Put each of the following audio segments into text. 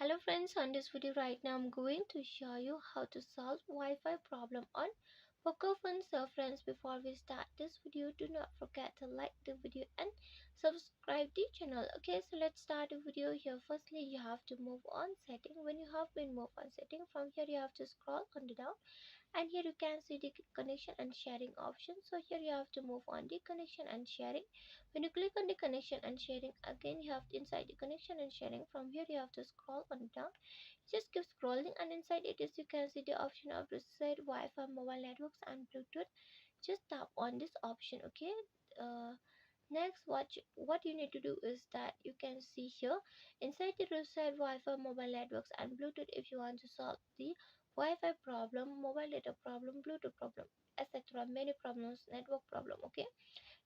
Hello friends, on this video right now I'm going to show you how to solve Wi-Fi problem on poco phone. So friends, before we start this video, do not forget to like the video and subscribe the channel. Okay, so let's start the video here. Firstly, you have to move on setting. When you have been moved on setting, from here you have to scroll on the down, and here you can see the connection and sharing option. So here you have to move on the connection and sharing. When you click on the connection and sharing, again you have to inside the connection and sharing. From here you have to scroll on down, just keep scrolling, and inside it is you can see the option of reset Wi-Fi mobile networks and Bluetooth. Just tap on this option. Okay, next what you need to do is that you can see here inside the reset Wi-Fi mobile networks and Bluetooth. If you want to solve the Wi-Fi problem, mobile data problem, Bluetooth problem, etc., many problems, network problem. Okay,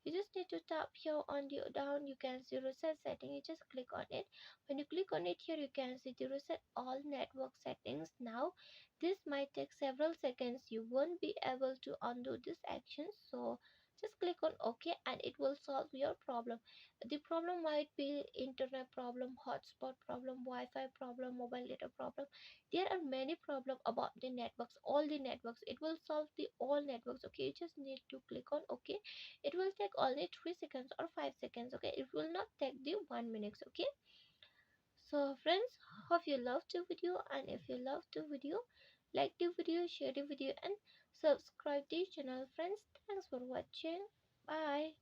you just need to tap here on the down, you can see reset setting. You just click on it. When you click on it, here you can see the reset all network settings. Now this might take several seconds, you won't be able to undo this action, so just click on OK and it will solve your problem. The problem might be internet problem, hotspot problem, Wi-Fi problem, mobile data problem. There are many problems about the networks, all the networks. It will solve the all networks. Okay, you just need to click on OK. It will take only 3 seconds or 5 seconds. Okay, it will not take the 1 minute. Okay, so friends, hope you love the video, and if you love the video, like the video, share the video and subscribe the channel. Friends, thanks for watching. Bye.